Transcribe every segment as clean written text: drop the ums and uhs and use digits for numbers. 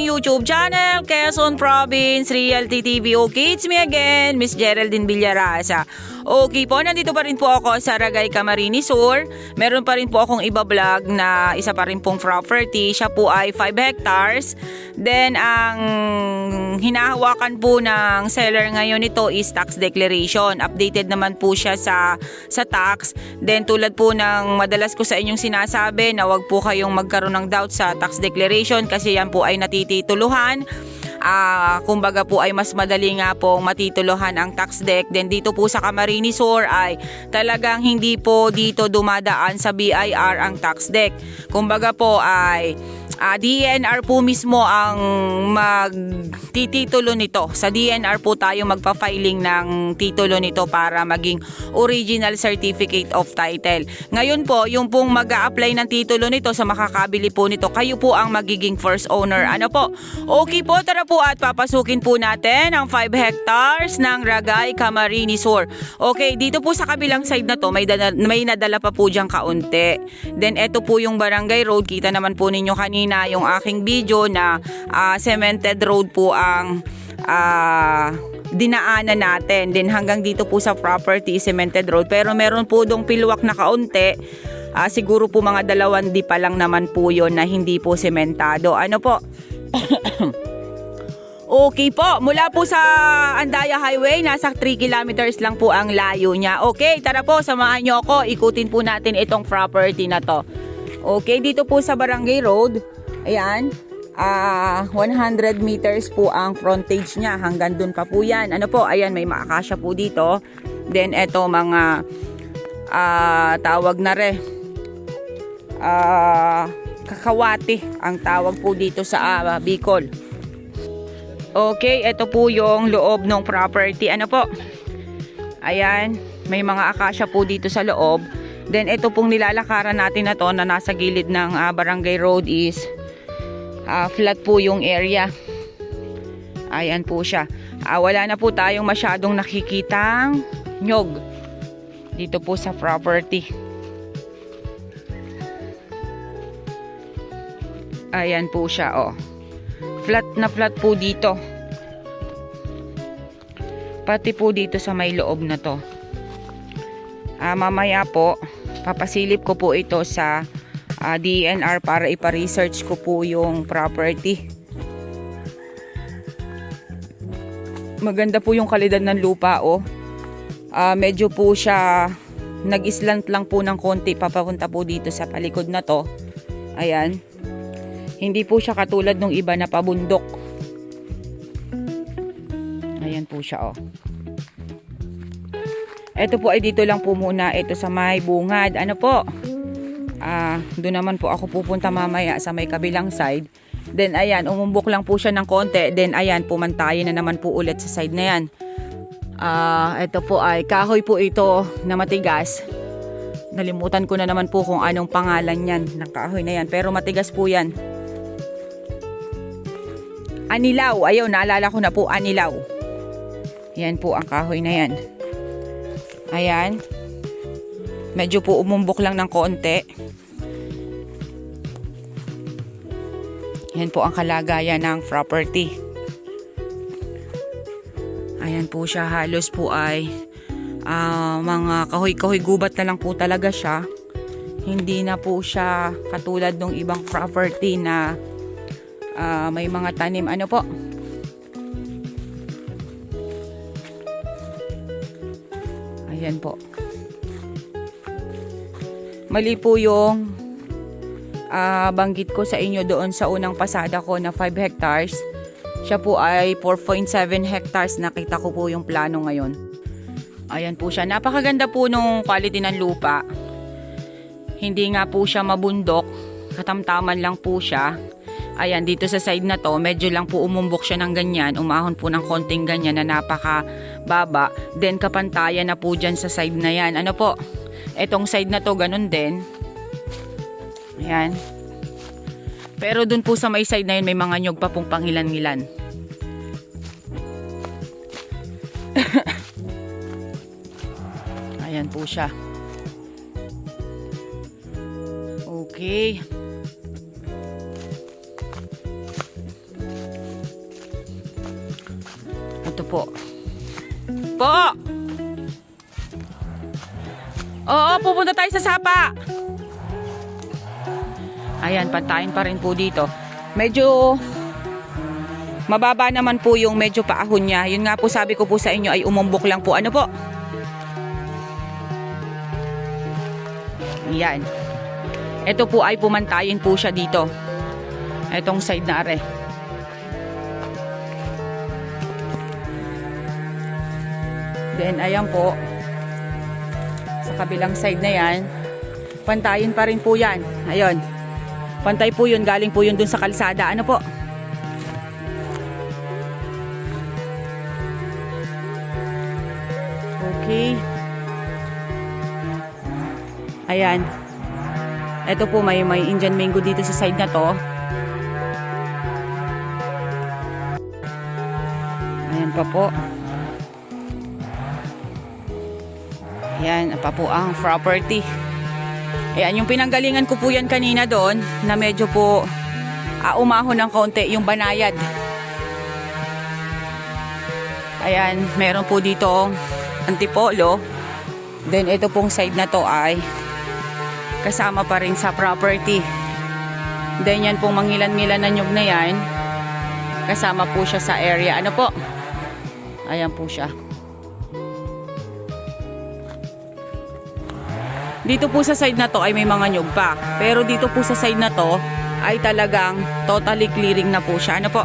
aking YouTube channel, Quezon Province Realty TV. Okay, it's me again, Miss Geraldine Villarasa. Okay po, nandito pa rin po ako sa Ragay, Camarines Sur. Meron pa rin po akong iba-vlog na isa pa rin pong property. Siya po ay 5 hectares. Then, ang hinahawakan po ng seller ngayon nito is tax declaration. Updated naman po siya sa tax. Then, tulad po ng madalas ko sa inyong sinasabi na wag po kayong magkaroon ng doubt sa tax declaration kasi yan po ay natitituluhan. Kumbaga po ay mas madali nga pong matituluhan ang tax deck. Then dito po sa Camarines Sur ay talagang hindi po dito dumadaan sa BIR ang tax deck. Kumbaga po ay DNR po mismo ang magtititulo nito. Sa DNR po tayo magpa-filing ng titulo nito para maging original certificate of title. Ngayon po, yung pong mag-a-apply ng titulo nito sa makakabili po nito, kayo po ang magiging first owner. Ano po? Okay po, tara po at papasukin po natin ang 5 hectares ng Ragay, Camarines Sur. Okay, dito po sa kabilang side na to, may nadala pa po diyang kaunti. Then, eto po yung barangay road. Kita naman po ninyo kanina yung aking video na cemented road po ang dinaanan natin. Then hanggang dito po sa property cemented road, pero meron po dong pilwak na kaunti. Siguro po mga 2 pa lang naman po yon na hindi po sementado. Ano po? Okay po, mula po sa Andaya Highway, nasa 3 kilometers lang po ang layo niya. Okay, tara po, samahan nyo ako, ikutin po natin itong property na to. Okay, dito po sa Barangay Road, ayan, 100 meters po ang frontage niya, hanggang dun pa po yan. Ano po, ayan, may maakasya po dito. Then, eto mga tawag na kakawati ang tawag po dito sa Bicol. Okay, ito po yung loob ng property. Ano po? Ayan, may mga akasya po dito sa loob. Then, ito pong nilalakaran natin na to na nasa gilid ng Barangay Road is flat po yung area. Ayan po siya. Wala na po tayong masyadong nakikitang nyog dito po sa property. Ayan po siya, oh. Flat na flat po dito. Pati po dito sa may loob na to. Mamaya po, papasilip ko po ito sa DNR para ipa-research ko po yung property. Maganda po yung kalidad ng lupa, oh. Medyo po siya nag-islant lang po ng konti papapunta po dito sa palikod na to. Ayan. Hindi po siya katulad ng iba na pabundok. Ayan po siya, oh. Ito po ay dito lang po muna. Ito sa may bungad. Ano po? Doon naman po ako pupunta mamaya sa may kabilang side. Then ayan, umumbok lang po siya ng konti. Then ayan, pumantayin na naman po ulit sa side na yan. Ito po ay kahoy po ito na matigas. Nalimutan ko na naman po kung anong pangalan yan ng kahoy na yan. Pero matigas po yan. Anilaw. Ayun, naalala ko na po, anilaw. Yan po ang kahoy na yan. Ayan. Medyo po umumbok lang ng konti. Yan po ang kalagayan ng property. Ayan po siya. Halos po ay mga kahoy-kahoy gubat na lang po talaga siya. Hindi na po siya katulad ng ibang property na may mga tanim. Ano po? Ayan po. Mali po yung banggit ko sa inyo doon sa unang pasada ko na 5 hectares. Siya po ay 4.7 hectares. Nakita ko po yung plano ngayon. Ayan po siya. Napakaganda po nung quality ng lupa. Hindi nga po siya mabundok. Katamtaman lang po siya. Ayan, dito sa side na to, medyo lang po umumbok siya ng ganyan. Umahon po ng konting ganyan na napakababa. Then kapantayan na po dyan sa side na yan. Ano po? Etong side na to, ganun din. Ayan. Pero dun po sa may side na yun, may mga nyog pa pong pangilan-ngilan. Ayan po siya. Okay. Ito po. Po! Oo, pupunta tayo sa sapa. Ayan, pantayin pa rin po dito. Medyo mababa naman po yung medyo paahon niya. Yun nga po sabi ko po sa inyo ay umumbok lang po. Ano po? Ayan. Ito po ay pumantayin po siya dito. Itong side na are. Then ayan po. Sa kabilang side na yan, pantayin pa rin po yan. Ayun. Pantay po yun, galing po yun dun sa kalsada. Ano po? Okay. Ayan. Ito po, may Indian mango dito sa side na to. Ayan pa po. Ayan pa po ang property. Ayan, yung pinanggalingan ko po yan kanina doon na medyo po umahon ng konti yung banayad. Ayan, meron po dito antipolo. Then ito pong side na to ay kasama pa rin sa property. Then yan pong mangilan-ngilan na nyug na yan. Kasama po siya sa area. Ano po? Ayan po siya. Dito po sa side na to ay may mga nyug pa. Pero dito po sa side na to ay talagang totally clearing na po siya. Ano po?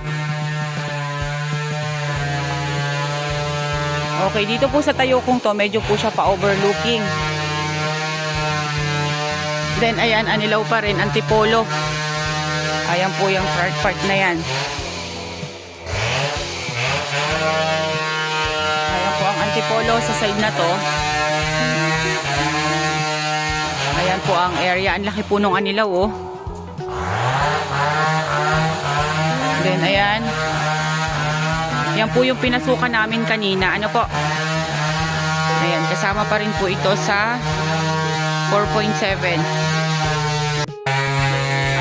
Okay, dito po sa tayo kong to, medyo po siya pa-overlooking. Then ayan, anilaw pa rin, antipolo. Ayan po yung part na yan. Ayan po ang antipolo sa side na to. Ayan po ang area. Ang laki po nung anilaw, oh. Then, ayan. Yan po yung pinasukan namin kanina. Ano po? Ayan, kasama pa rin po ito sa 4.7.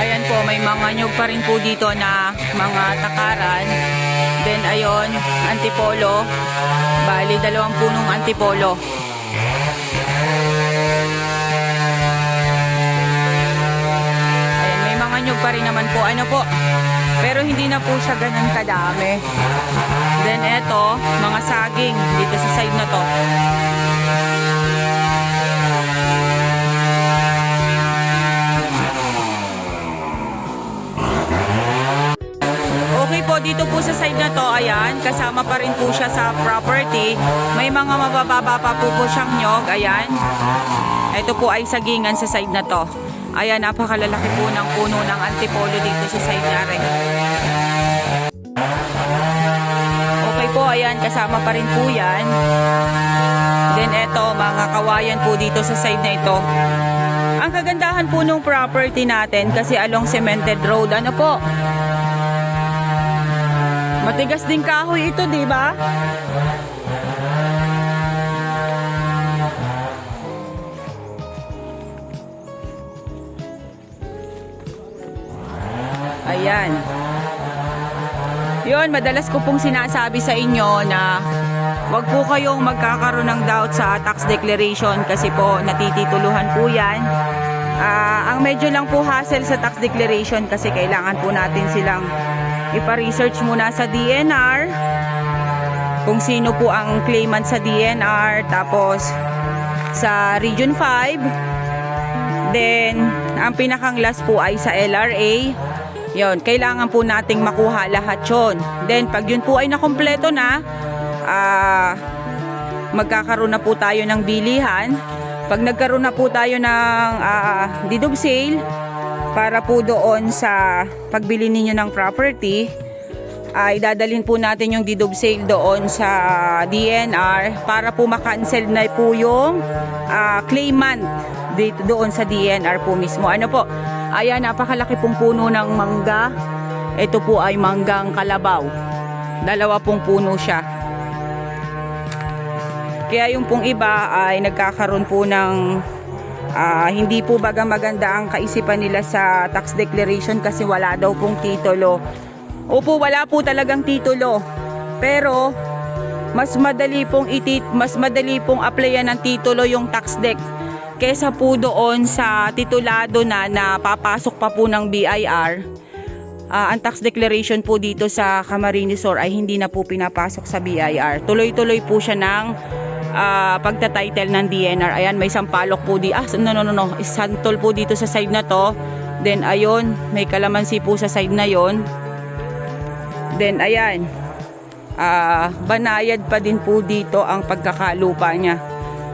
Ayan po, may mga nyug pa rin po dito na mga takaran. Then, ayun, antipolo. Bali, 2 punong antipolo. Nyug pa rin naman po. Ano po? Pero hindi na po siya ganun kadami. Then eto, mga saging dito sa side na to. Okay po, dito po sa side na to, ayan, kasama pa rin po siya sa property. May mga mabababa pa po siyang nyog, ayan. Ito po ay sagingan sa side na to. Ayan, napakalalaki po ng puno ng antipolo dito sa side niya rin. Okay po, ayan, kasama pa rin po yan. Then eto, mga kawayan po dito sa side na ito. Ang kagandahan po ng property natin kasi along cemented road, ano po? Matigas din kahoy ito, di ba? Ayan. Yun, madalas ko pong sinasabi sa inyo na wag po kayong magkakaroon ng doubt sa tax declaration kasi po natitituluhan po yan. Ang medyo lang po hassle sa tax declaration kasi kailangan po natin silang ipa-research muna sa DNR kung sino po ang claimant sa DNR, tapos sa Region 5. Then, ang pinakang last po ay sa LRA. Yun, kailangan po nating makuha lahat yun. Then, pag yun po ay nakompleto na, magkakaroon na po tayo ng bilihan. Pag nagkaroon na po tayo ng deed of sale, para po doon sa pagbili ninyo ng property, ay dadalhin po natin yung deed of sale doon sa DNR para po makancel na po yung claimant dito doon sa DNR po mismo. Ano po? Ayan, napakalaki pong puno ng mangga. Ito po ay manggang kalabaw. 2 pong puno siya. Kaya yung pong iba ay nagkakaroon po ng hindi po baga maganda ang kaisipan nila sa tax declaration kasi wala daw pong titulo. Opo, wala po talagang titulo. Pero mas madali pong applyan ng titulo yung tax deck kesa po doon sa titulado na napapasok pa po ng BIR. Ang tax declaration po dito sa Camarines Sur ay hindi na po pinapasok sa BIR. Tuloy-tuloy po siya ng pagtatitle ng DNR. Ayan, may sampalok po di. Santol po dito sa side na to. Then ayun, may kalamansi po sa side na yon. Then ayan, banayad pa din po dito ang pagkakalupa niya.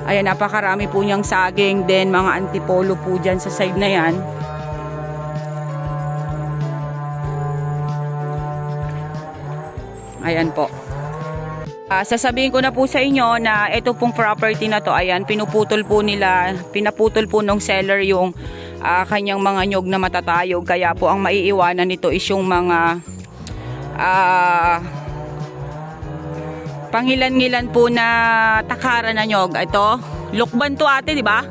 Ayan, napakarami po niyang saging. Then mga antipolo po dyan sa side na yan. Ayan po. Sasabihin ko na po sa inyo na ito pong property na to, ayan, pinaputol po ng seller yung kanyang mga nyog na matatayog. Kaya po ang maiiwanan nito is yung mga panghilan-ngilan po na takara na nyog. Ito, lukban to ate, di ba?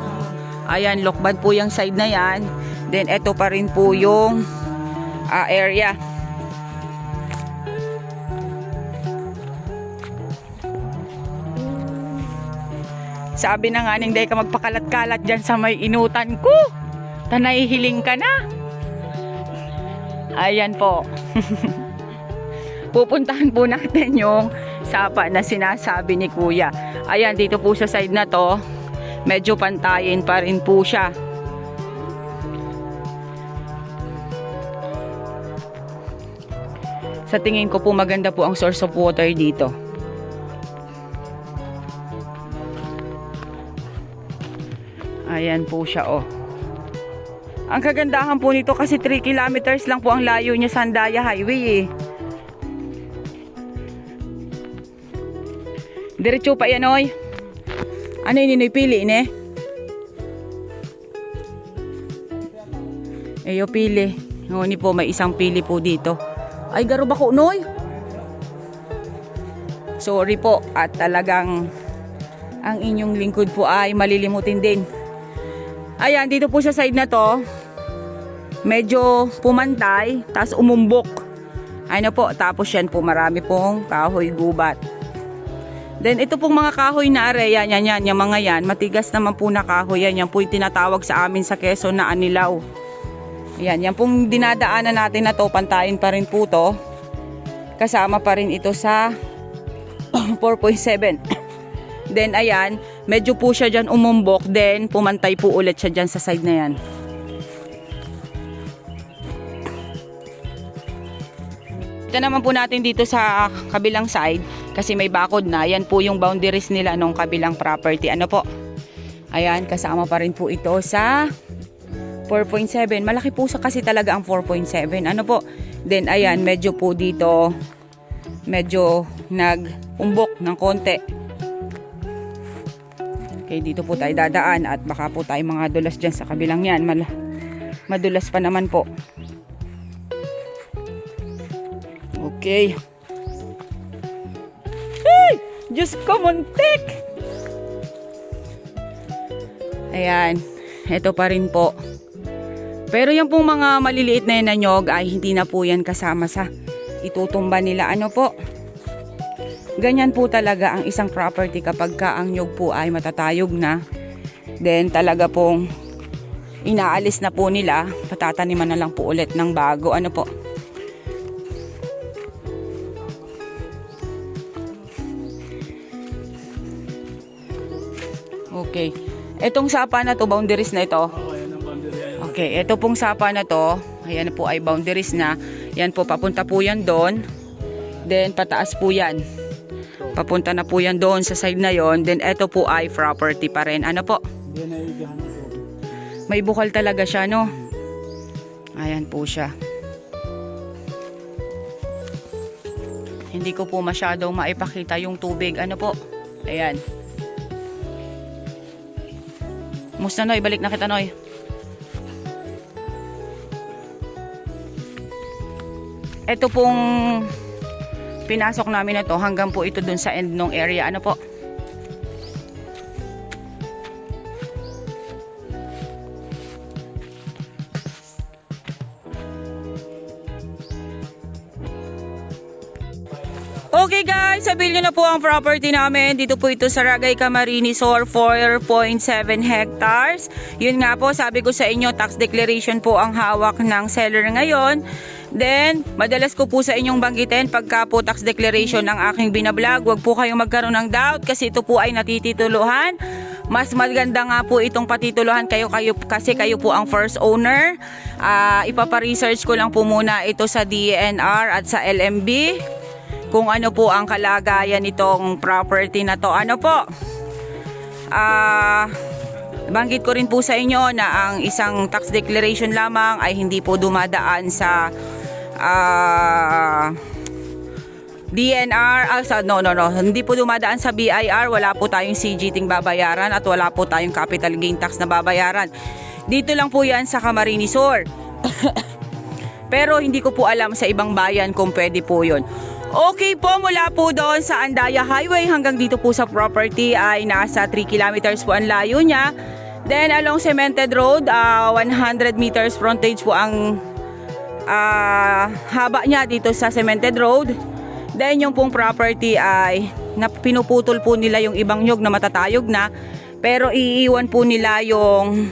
Ayan, lukban po yung side na yan. Then ito pa rin po yung area. Sabi na nga ning day ka magpakalat-kalat dyan sa may inutan ko. Tanahihiling ka na. Ayan po. Pupuntahan po natin yung sapa na sinasabi ni Kuya. Ayan, dito po sa side na to, medyo pantayin pa rin po siya. Sa tingin ko po maganda po ang source of water dito. Ayan po siya, oh. Ang kagandahan po nito kasi 3 kilometers lang po ang layo niya sa Andaya Highway eh. Diretso pa yan, oy. Ano yun, pili ini? Ayo, pili. Ni po, may isang pili po dito. Ay, garo ba ko, noy? Sorry po, at talagang ang inyong lingkod po ay malilimutin din. Ayan, dito po sa side na to, medyo pumantay, tapos umumbok. Ano po, tapos yan po, marami pong kahoy gubat. Then ito pong mga kahoy na area, yan, yung mga yan, matigas naman po na kahoy yan. Yan po yung tinatawag sa amin sa Quezon na anilaw. Ayan, yan pong dinadaanan natin na to, pantayin pa rin po to. Kasama pa rin ito sa 4.7. Then ayan, medyo po siya dyan umumbok, then pumantay po ulit siya dyan sa side na yan. Ito naman po natin dito sa kabilang side, kasi may bakod na. Yan po yung boundaries nila nung kabilang property. Ano po? Ayan, kasama pa rin po ito sa 4.7. Malaki po kasi talaga ang 4.7. Ano po? Then ayan, medyo po dito, medyo nag-umbok ng konti. Okay, dito po tayo dadaan at baka po tayo mga dulas dyan sa kabilang yan. Madulas pa naman po. Okay. Hey! Diyos ko, muntik! Ayan. Ito pa rin po. Pero yung pong mga maliliit na yan na nyog ay hindi na po yan kasama sa itutumba nila. Ano po? Ganyan po talaga ang isang property kapag ka ang nyog po ay matatayog na. Then talaga pong inaalis na po nila. Patataniman na lang po ulit ng bago. Ano po? Okay. Itong sapa na to, boundaries na ito. Okay, ito pong sapa na to, ayan po ay boundaries na. Yan po, papunta po yan doon. Then pataas po yan. Papunta na po yan doon sa side na yon. Then ito po ay property pa rin. Ano po? May bukal talaga siya, no? Ayan po siya. Hindi ko po masyadong maipakita yung tubig. Ano po? Ayan. Musta, Noy? Balik na kita, Noy. Ito pong pinasok namin na to, hanggang po ito dun sa end ng area. Ano po? Okay guys, sabihin nyo na po ang property namin. Dito po ito sa Ragay Camarines Sur, 4.7 hectares. Yun nga po, sabi ko sa inyo, tax declaration po ang hawak ng seller ngayon. Then, madalas ko po sa inyong banggitin pagka po tax declaration ang aking binablog. Huwag po kayong magkaroon ng doubt kasi ito po ay natitituluhan. Mas maganda nga po itong patituluhan kayo kasi kayo po ang first owner. Ipapa-research ko lang po muna ito sa DENR at sa LMB kung ano po ang kalagayan nitong property na to. Ano po? Banggit ko rin po sa inyo na ang isang tax declaration lamang ay hindi po dumadaan sa DNR, hindi po dumadaan sa BIR, wala po tayong CGT babayaran at wala po tayong capital gain tax na babayaran. Dito lang po yan sa Camarines Sur. Pero hindi ko po alam sa ibang bayan kung pwede po yun. Okay po, mula po doon sa Andaya Highway hanggang dito po sa property ay nasa 3 kilometers po ang layo niya. Then along Cemented Road, 100 meters frontage po ang haba niya dito sa Cemented Road. Then yung pong property ay pinuputol po nila yung ibang nyug na matatayog na, pero iiwan po nila yung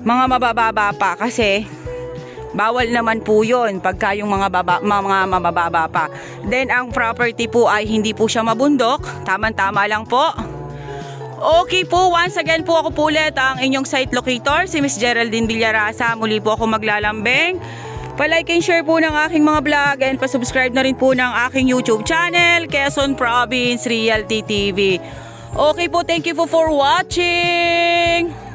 mga mabababa pa kasi bawal naman po yun pagka yung mga mabababa pa. Then ang property po ay hindi po siya mabundok, tama-tama lang po. Okay po, once again po ako po ulit ang inyong site locator, si Miss Geraldine Villarasa. Muli po ako maglalambing. Pa-like and share po ng aking mga vlog and pa-subscribe na rin po ng aking YouTube channel, Quezon Province Realty TV. Okay po, thank you for watching!